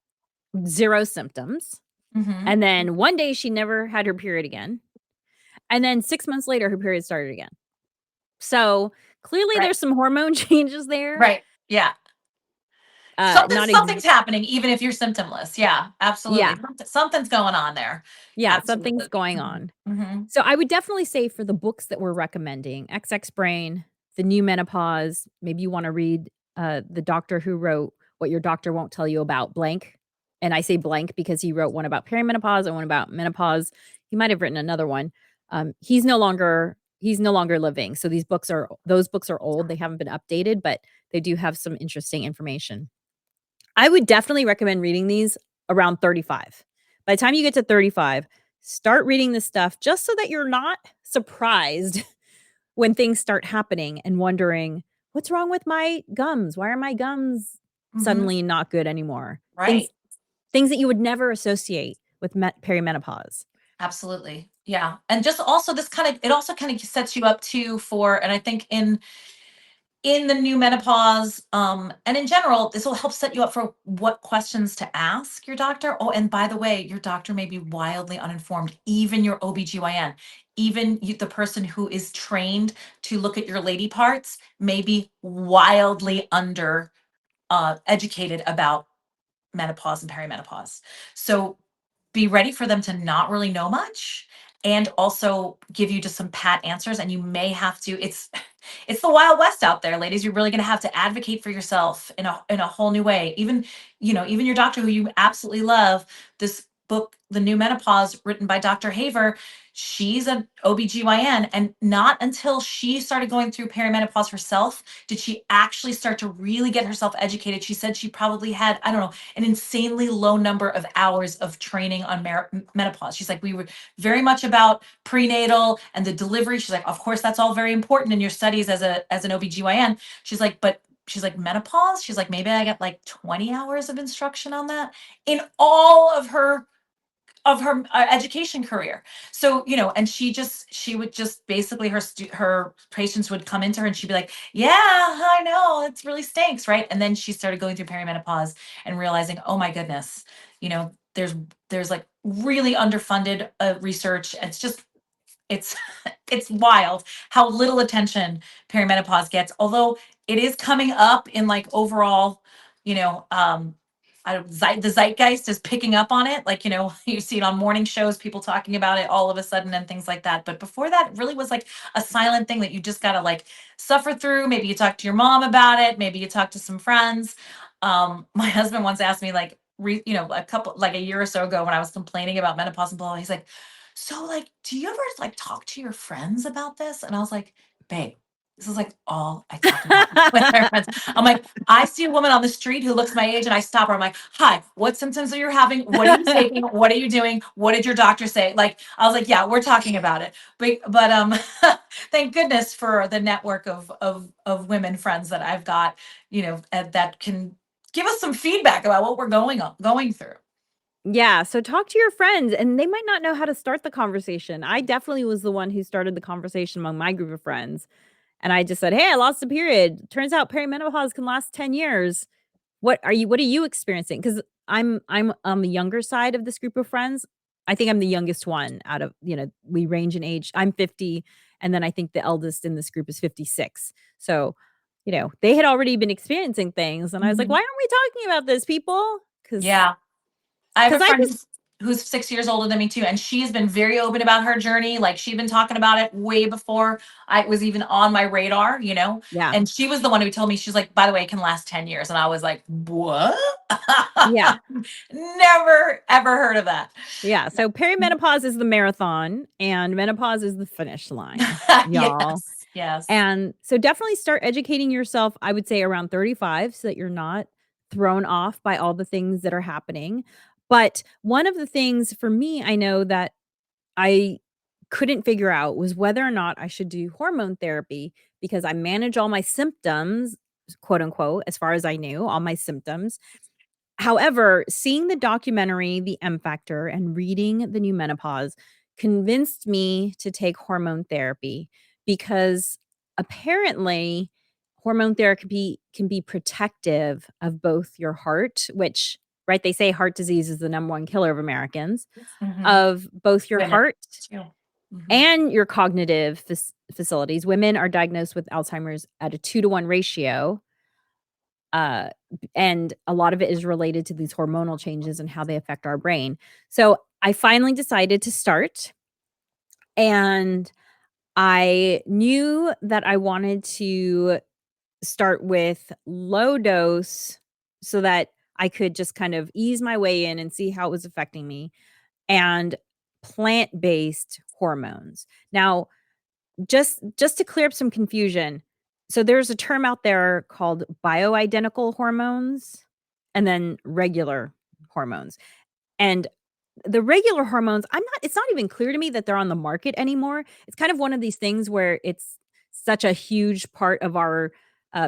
0 symptoms. hmm, And then one day she never had her period again. And then 6 months later, her period started again. So, clearly right, there's some hormone changes there. right. Yeah, Not something's happening, even if you're symptomless. Yeah, Yeah, absolutely. Something's going on there. yeah, something's Absolutely. going on. Hmm. So, I would definitely say for the books that we're recommending, XX Brain, The New Menopause, maybe you wanna read, the doctor who wrote What Your Doctor Won't Tell You About Blank, and I say blank because he wrote one about perimenopause and one about menopause. He might have written another one. He's no longer living, so those books are old, they haven't been updated, but they do have some interesting information. I would definitely recommend reading these around 35. By the time you get to 35, start reading this stuff just so that you're not surprised when things start happening and wondering, "What's wrong with my gums? Why are my gums Hmm. suddenly not good anymore?" Things Right. things that you would never associate with perimenopause. Absolutely. Yeah. And just also this kind of, it also kind of sets you up too for, and I think in the new menopause, and in general, this will help set you up for what questions to ask your doctor. Oh, and by the way, your doctor may be wildly uninformed, even your OBGYN, even the person who is trained to look at your lady parts may be wildly under educated about menopause and perimenopause. So be ready for them to not really know much and also give you just some pat answers, and you may have to, it's the wild west out there, ladies. You're really going to have to advocate for yourself in a whole new way. Even, even your doctor who you absolutely love, this book, The New Menopause, written by Dr. Haver, she's an OBGYN, and not until she started going through perimenopause herself did she actually start to really get herself educated. She said she probably had, I don't know, an insanely low number of hours of training on menopause. She's like, we were very much about prenatal and the delivery. She's like, of course, that's all very important in your studies as an OBGYN. She's like, but she's like, menopause? She's like, maybe I got like 20 hours of instruction on that in all of her of her education career. So, and she would just basically her patients would come into her and she'd be like, "Yeah, I know, it really stinks, right?" And then she started going through perimenopause and realizing, "Oh my goodness, there's like really underfunded research. It's it's wild how little attention perimenopause gets, although it is coming up in like overall, you know um the zeitgeist is picking up on it, like, you see it on morning shows, people talking about it all of a sudden and things like that. But before that, it really was like a silent thing that you just got to like suffer through. Maybe you talk to your mom about it, maybe you talk to some friends. My husband once asked me, like, a year or so ago, when I was complaining about menopause and blah, blah, he's like, "So, like, do you ever like talk to your friends about this?" And I was like, "Babe, this is like all I talk about with my friends." I'm like, I see a woman on the street who looks my age and I stop her. I'm like, "Hi, what symptoms are you having? What are you taking? What are you doing? What did your doctor say?" Like, I was like, "Yeah, we're talking about it." But thank goodness for the network of women friends that I've got, that can give us some feedback about what we're going through. Yeah, so talk to your friends, and they might not know how to start the conversation. I definitely was the one who started the conversation among my group of friends, and I just said, "Hey, I lost a period. Turns out perimenopause can last 10 years. What are you experiencing?" Because I'm on the younger side of this group of friends. I think I'm the youngest one out of, we range in age. I'm 50, and then I think the eldest in this group is 56. So, they had already been experiencing things, and I was like, "Why Mhm. aren't we talking about this, people?" Because Yeah. I have a I friend just who's 6 years older than me too, and she's been very open about her journey. Like, she'd been talking about it way before I was even on my radar, yeah, And she was the one who told me, she's like, "By the way, it can last 10 years." And I was like, "What?" yeah. Never ever heard of that. Yeah, so perimenopause is the marathon and menopause is the finish line, y'all. Yes. Yes. And so definitely start educating yourself, I would say around 35 so that you're not thrown off by all the things that are happening. But one of the things for me, I know that I couldn't figure out was whether or not I should do hormone therapy because I manage all my symptoms, quote unquote, as far as I knew, all my symptoms. However, seeing the documentary, The M Factor, and reading the new Menopause convinced me to take hormone therapy because apparently hormone therapy can be protective of both your heart, which, right, they say heart disease is the number one killer of Americans, Mhm. of both your Women heart too. Mhm. and your cognitive facilities. Women are diagnosed with Alzheimer's at a 2-to-1 ratio, uh, and a lot of it is related to these hormonal changes and how they affect our brain. So I finally decided to start, and I knew that I wanted to start with low dose so that I could just kind of ease my way in and see how it was affecting me, and plant-based hormones. Now, just to clear up some confusion, so there's a term out there called bioidentical hormones and then regular hormones. And the regular hormones, it's not even clear to me that they're on the market anymore. It's kind of one of these things where it's such a huge part of our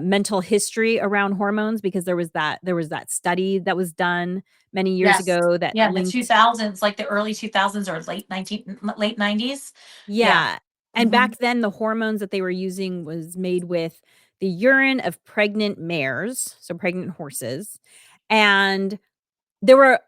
mental history around hormones because there was that study that was done many years Yes. ago that Yeah, in the linked. 2000s, like the early 2000s or late 90s. Yeah. Yeah, and Mhm. back then, the hormones that they were using was made with the urine of pregnant mares, so pregnant horses, and there were,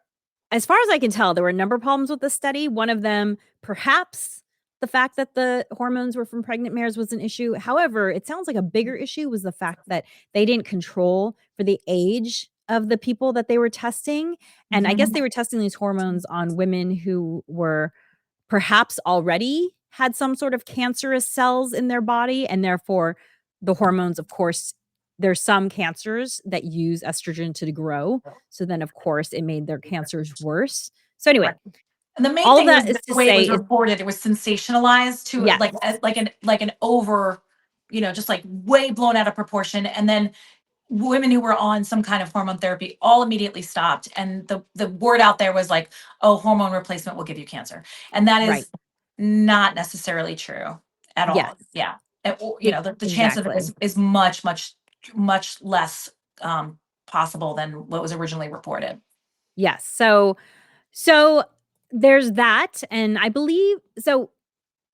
as far as I can tell, there were a number of problems with the study. One of them, perhaps the fact that the hormones were from pregnant mares was an issue. However, it sounds like a bigger issue was the fact that they didn't control for the age of the people that they were testing, and I guess Mhm. they were testing these hormones on women who were perhaps already had some sort of cancerous cells in their body, and therefore the hormones, of course, there's some cancers that use estrogen to grow. So then, of course, it made their cancers worse. So anyway, Right. And the main all of thing was that is the to way it say was is reported. It was sensationalized to yes, like an over, just like way blown out of proportion. And then women who were on some kind of hormone therapy all immediately stopped. And the word out there was like, "Oh, hormone replacement will give you cancer." And that right. is not necessarily true at Yes. all. Yeah. And, the chance of it Exactly. is much, much, much less possible than what was originally reported. Yes. So There's that, and I believe so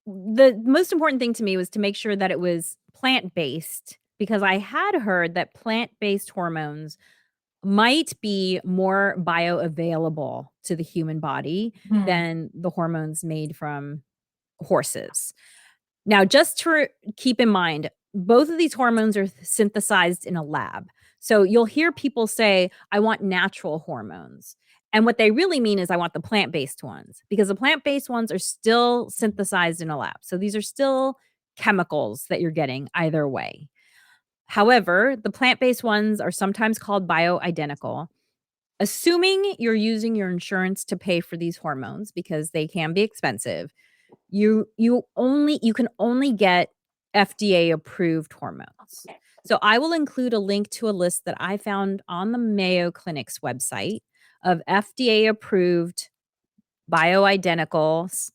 the most important thing to me was to make sure that it was plant-based because I had heard that plant-based hormones might be more bioavailable to the human body Hmm. than the hormones made from horses. Now, just to keep in mind, both of these hormones are synthesized in a lab. So you'll hear people say, I want natural hormones. And what they really mean is, I want the plant based ones because the plant based ones are still synthesized in a lab. So these are still chemicals that you're getting either way. However, the plant based ones are sometimes called bioidentical. Assuming you're using your insurance to pay for these hormones because they can be expensive, you can only get FDA approved hormones. So I will include a link to a list that I found on the Mayo Clinic's website of FDA approved bioidentical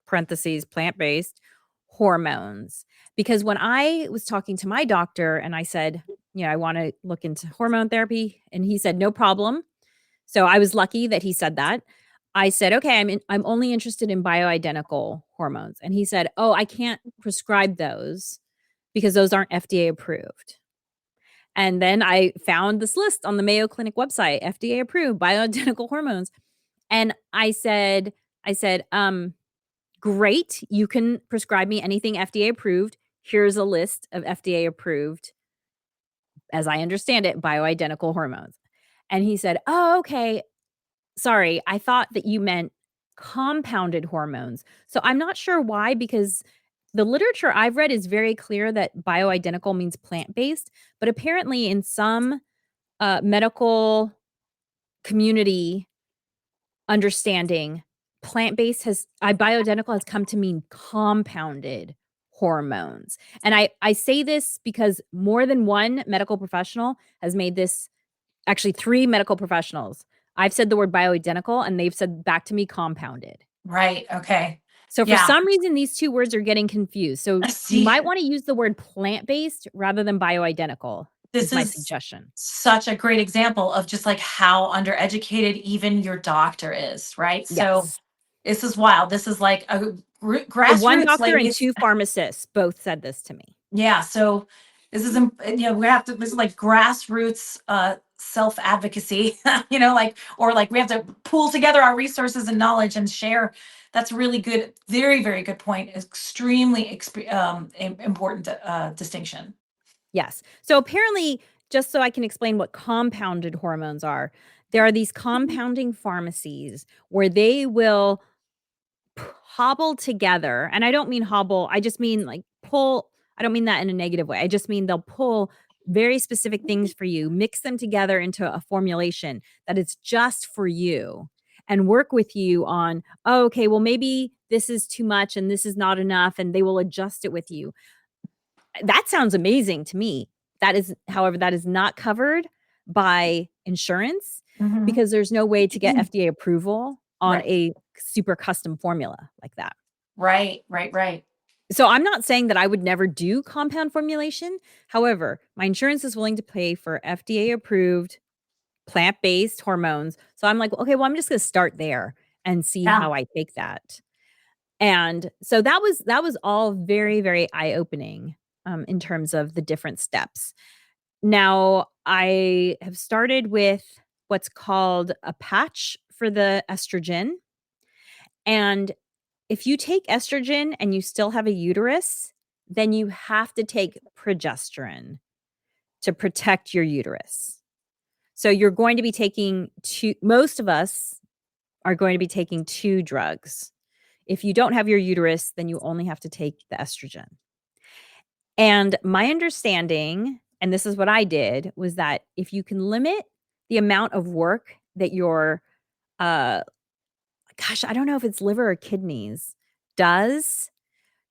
parentheses plant-based hormones. Because when I was talking to my doctor and I said, I want to look into hormone therapy, and he said, no problem. So I was lucky that he said that. I said, "Okay, I'm only interested in bioidentical hormones." And he said, "Oh, I can't prescribe those because those aren't FDA approved." And then I found this list on the Mayo Clinic website, FDA approved bioidentical hormones. And I said, great, you can prescribe me anything FDA approved. Here's a list of FDA approved, as I understand it, bioidentical hormones." And he said, "Oh, okay. Sorry, I thought that you meant compounded hormones." So I'm not sure why, because the literature I've read is very clear that bioidentical means plant-based, but apparently in some medical community understanding, plant-based bioidentical has come to mean compounded hormones. And I say this because more than one medical professional has made this. Actually, 3 medical professionals. I've said the word bioidentical, and they've said back to me compounded. Right. Okay. So for Yeah. some reason, these 2 words are getting confused. So I you see. might wanna use the word plant-based rather than bioidentical This is my is suggestion. such a great example of just like how undereducated even your doctor is, right? So Yes. this is wild. This is like a So 1 grassroots, doctor and ladies. 2 pharmacists both said this to me. Yeah. So this is, we have to, this is like grassroots self advocacy, like, or like we have to pool together our resources and knowledge and share. That's really good. Very, very good point. Extremely important distinction. Yes. So apparently, just so I can explain what compounded hormones are, there are these compounding pharmacies where they will hobble together, and I don't mean hobble, I just mean, like, pull. I don't mean that in a negative way, I just mean they'll pull very specific things for you, mix them together into a formulation that is just for you, and work with you on, "Oh, okay, well, maybe this is too much and this is not enough," and they will adjust it with you. That sounds amazing to me. That is not covered by insurance Mhm. because there's no way to get FDA approval on Right. a super custom formula like that. Right, right, right. So I'm not saying that I would never do compound formulation. However, my insurance is willing to pay for FDA approved plant-based hormones. So I'm like, okay, well, I'm just going to start there and see Yeah. how I take that. And so that was all very, very eye-opening in terms of the different steps. Now, I have started with what's called a patch for the estrogen. And if you take estrogen and you still have a uterus, then you have to take progesterone to protect your uterus. So you're going to be taking most of us are going to be taking 2 drugs. If you don't have your uterus, then you only have to take the estrogen. And my understanding, and this is what I did, was that if you can limit the amount of work that your, uh, gosh, I don't know if it's liver or kidneys does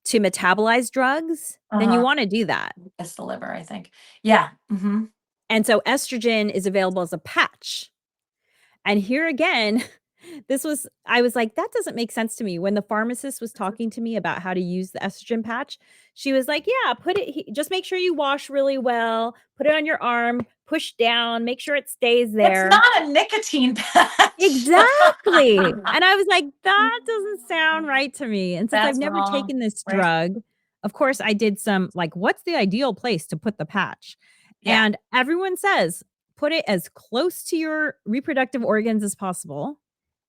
to metabolize drugs, then you Uh-huh. wanna do that. It's the liver, I think. Yeah. Hmm. And so estrogen is available as a patch. And here again, I was like, "That doesn't make sense to me." When the pharmacist was talking to me about how to use the estrogen patch, she was like, "Yeah, put it he just make sure you wash really well, put it on your arm, push down, make sure it stays It's there. not a nicotine patch. Exactly. And I was like, "That doesn't sound right to me." And since I've That's never wrong, taken this right? drug, of course, I did some like, what's the ideal place to put the patch? Yeah, And everyone says, put it as close to your reproductive organs as possible,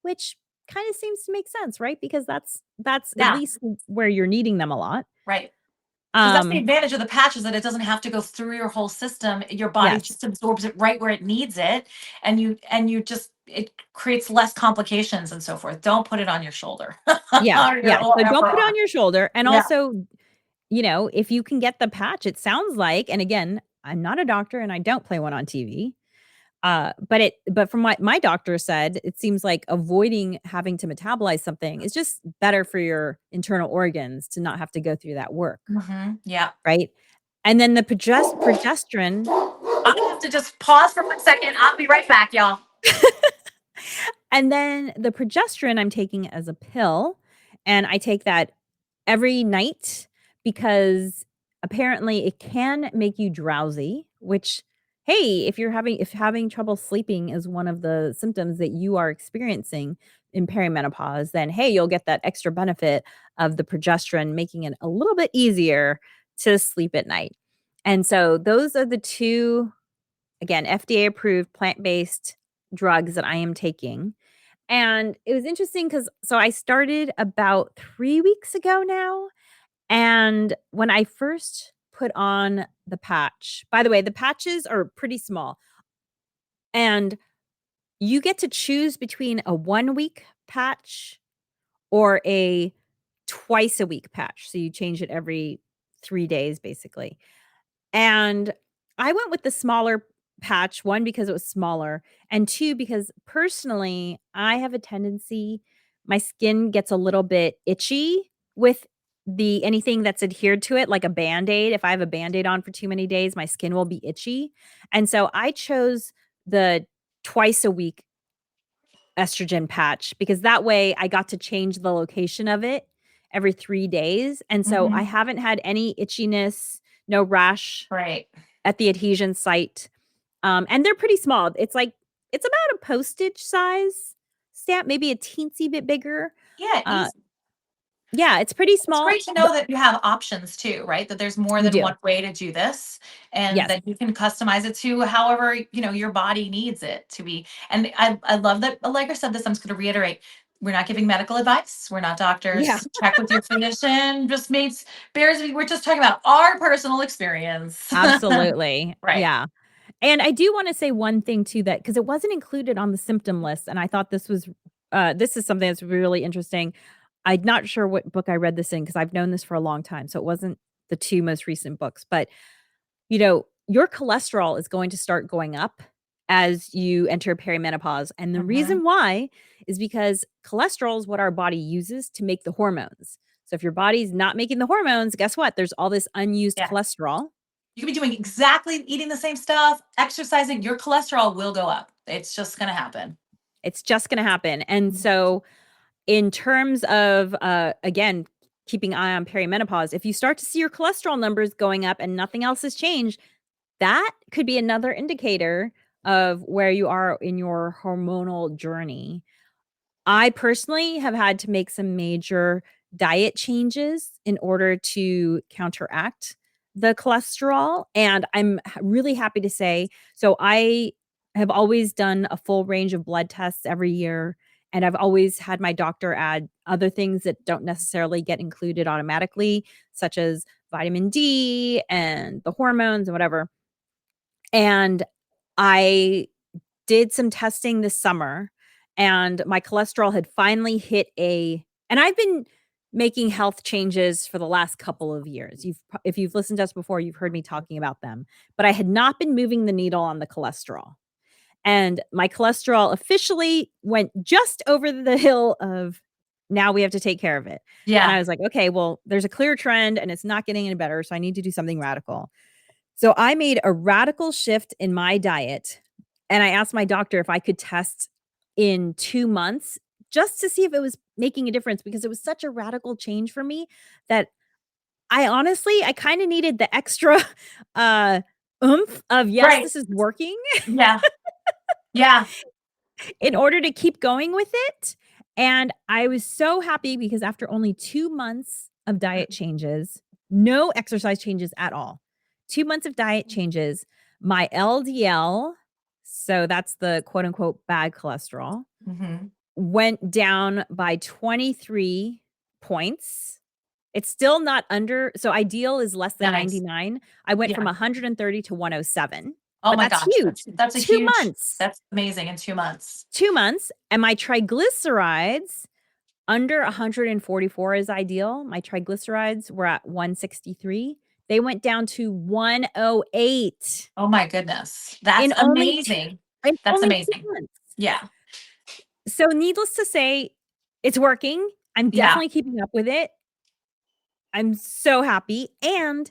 which kind of seems to make sense, right? Because that's at yeah, least where you're needing them a lot. right. Because that's the Um, advantage of the patch is that it doesn't have to go through your whole system. Your body yes. just absorbs it right where it needs it, and you just it creates less complications and so forth. Don't put it on your shoulder Yeah. or Yeah. your So don't upper put it arm. on your shoulder. And Yeah. also, if you can get the patch, it sounds like, and again, I'm not a doctor and I don't play one on TV. But from what my doctor said, it seems like avoiding having to metabolize something is just better for your internal organs to not have to go through that work, Yeah. right? And then the progesterone, I'm gonna have to just pause for 1 second. I'll be right back, y'all. and then the progesterone I'm taking as a pill, and I take that every night because apparently it can make you drowsy, which, hey, if having trouble sleeping is one of the symptoms that you are experiencing in perimenopause, then hey, you'll get that extra benefit of the progesterone making it a little bit easier to sleep at night. And so those are the two, again, FDA approved plant-based drugs that I am taking. And it was interesting because so I started about 3 weeks ago now, and when I first put on the patch, by the way, the patches are pretty small, and you get to choose between a 1 week patch or a twice a week patch. So you change it every 3 days, basically. And I went with the smaller patch, 1, because it was smaller, and 2, because personally, I have a tendency my skin gets a little bit itchy with the anything that's adhered to it, like a Band-Aid. If I have a Band-Aid on for too many days, my skin will be itchy. And so I chose the twice a week estrogen patch because that way I got to change the location of it every 3 days. And so I Hmm. haven't had any itchiness, no rash Right. at the adhesion site, and they're pretty small. It's about a postage size stamp, maybe a teensy bit bigger. Yeah. Uh, yeah, it's pretty It's small, great to know but that you have options too, right? That there's more you than do. one way to do this and Yes. that you can customize it to however, your body needs it to be. And I love that Allegra said this. I'm just going to reiterate. We're not giving medical advice. We're not Yeah, doctors. Check with your physician. Just makes bears. We're just talking about our personal experience. absolutely. Right. Yeah. And I do wanna say one thing too that because it wasn't included on the symptom list, and I thought this is something that's really interesting. I'm not sure what book I read this in because 'cause I've known this for a long time, so it wasn't the 2 most recent books, but, your cholesterol is going to start going up as you enter perimenopause, and the Hmm. reason why is because cholesterol is what our body uses to make the hormones. So if your body's not making the hormones, guess what? There's all this unused Yeah. cholesterol. You could be doing exactly eating the same stuff, exercising, your cholesterol will go up. It's just going to happen. It's just gonna happen, and so in terms of, again, keeping eye on perimenopause, if you start to see your cholesterol numbers going up and nothing else has changed, that could be another indicator of where you are in your hormonal journey. I personally have had to make some major diet changes in order to counteract the cholesterol, and I'm really happy to say so I have always done a full range of blood tests every year, and I've always had my doctor add other things that don't necessarily get included automatically, such as vitamin D and the hormones and whatever, and I did some testing this summer, and my cholesterol had finally hit a and I've been making health changes for the last couple of years. If you've listened to us before, you've heard me talking about them, but I had not been moving the needle on the cholesterol. And my cholesterol officially went just over the hill of now we have to take care of it. And Yeah. I was like, okay, well, there's a clear trend and it's not getting any better, so I need to do something radical. So I made a radical shift in my diet, and I asked my doctor if I could test in 2 months just to see if it was making a difference because it was such a radical change for me that I honestly I kinda needed the extra, uh, oomph of, yes, Right. this is working Yeah. Yeah. in order to keep going with it. And I was so happy because after only 2 months of diet changes, no exercise changes at all. 2 months of diet changes, my LDL, so that's the quote unquote bad cholesterol, Mhm. went down by 23 points. It's still not under, so ideal is less than Nice. 99. I went from Yeah. 130 to 107, Oh but my that's gosh, huge. that's a 2 huge months. that's amazing in 2 months. 2 months, and my triglycerides under 144 is ideal. My triglycerides were at 163. They went down to 108 Oh my goodness. That's in only t amazing. in That's only 2 amazing. months. Yeah. So needless to say, it's working. I'm Yeah. definitely keeping up with it. I'm so happy, and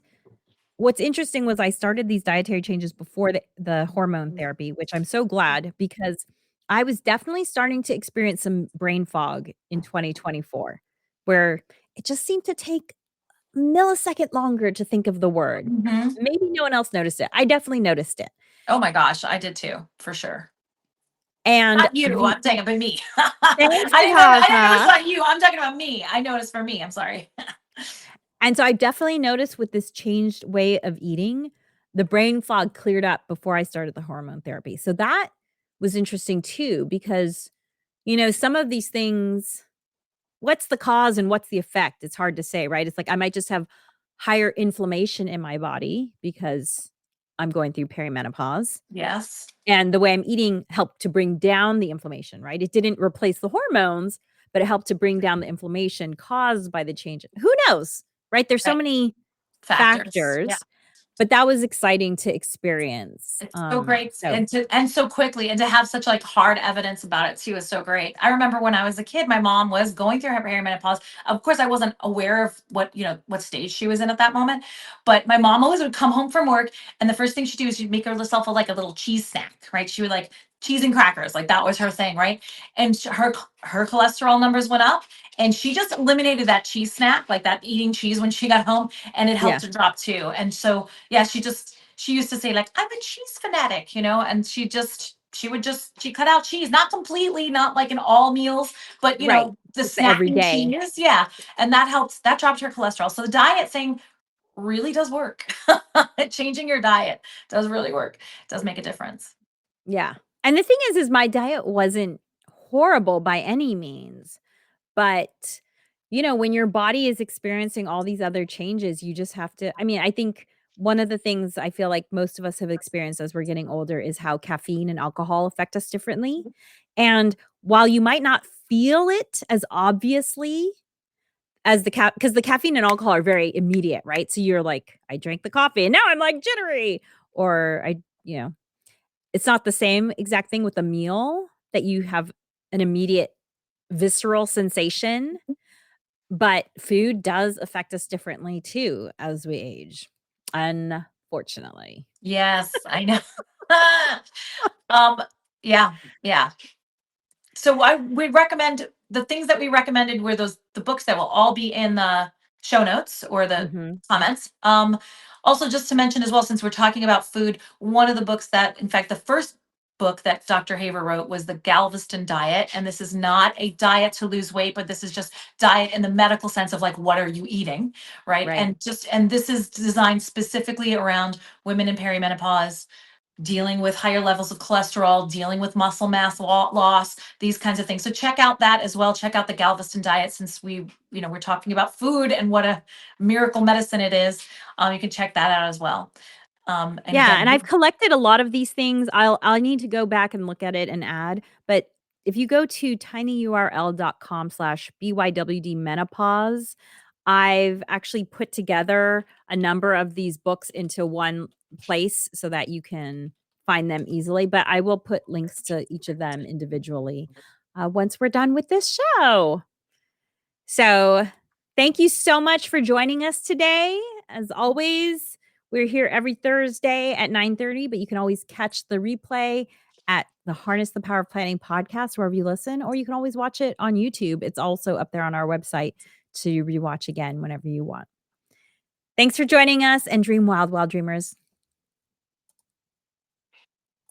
what's interesting was I started these dietary changes before the hormone therapy, which I'm so glad because I was definitely starting to experience some brain fog in 2024, where it just seemed to take a millisecond longer to think of the word. Mhm. Maybe no one else noticed it. I definitely noticed it. Oh my gosh, I did too, for sure. And Not you, the I'm saying about me. thanks, I didn't notice Natascha. about you, I'm talking about me. I noticed for me, I'm sorry. And so I definitely noticed with this changed way of eating, the brain fog cleared up before I started the hormone therapy. So that was interesting too, because, some of these things, what's the cause and what's the effect? It's hard to say, right? It's like I might just have higher inflammation in my body because I'm going through perimenopause. Yes. And the way I'm eating helped to bring down the inflammation, right? It didn't replace the hormones, but it helped to bring down the inflammation caused by the change. Who knows, right? There's so Right. many Factors. Yeah. factors, but that was exciting to experience. It's so great So and so quickly and to have such like hard evidence about it too is so great. I remember when I was a kid, my mom was going through her perimenopause. Of course, I wasn't aware of what stage she was in at that moment. But my mom always would come home from work and the first thing she'd do is she'd make herself a little cheese snack, right? She would like cheese and crackers, like that was her thing, right? And her cholesterol numbers went up and she just eliminated that cheese snack, like that eating cheese when she got home, and it helped yeah, to drop too. And so yeah, she used to say like I'm a cheese fanatic, and she cut out cheese, not completely, not like in all meals, but right. the Just the snacking everyday. cheese, yeah, and that dropped her cholesterol. So the diet thing really does work. Changing your diet does really work. It does make a difference. Yeah. And the thing is my diet wasn't horrible by any means. But, when your body is experiencing all these other changes, you just have to, I mean, I think one of the things I feel like most of us have experienced as we're getting older is how caffeine and alcohol affect us differently. And while you might not feel it as obviously as because the caffeine and alcohol are very immediate, right? So you're like, I drank the coffee and now I'm like jittery, or it's not the same exact thing with a meal that you have an immediate visceral sensation, but food does affect us differently too as we age, unfortunately. Yes, I know. Yeah, yeah. So we recommend the things that we recommended were the books that will all be in the show notes or the Mhm. comments. Also just to mention as well, since we're talking about food, one of the books that, in fact, the first book that Dr. Haver wrote was the Galveston Diet, and this is not a diet to lose weight, but this is just diet in the medical sense of like what are you eating, right? Right. And this is designed specifically around women in perimenopause, dealing with higher levels of cholesterol, dealing with muscle mass loss, these kinds of things. So check out that as well. Check out the Galveston diet since we're talking about food and what a miracle medicine it is. You can check that out as well. And Yeah, and again, I've collected a lot of these things. I'll need to go back and look at it and add, but if you go to tinyurl.com/bywd menopause, I've actually put together a number of these books into one place so that you can find them easily, but I will put links to each of them individually, once we're done with this show. So, thank you so much for joining us today. As always, we're here every Thursday at 9:30, but you can always catch the replay at the Harness the Power of Planning podcast, wherever you listen, or you can always watch it on YouTube. It's also up there on our website to rewatch again whenever you want. Thanks for joining us and dream wild, wild dreamers.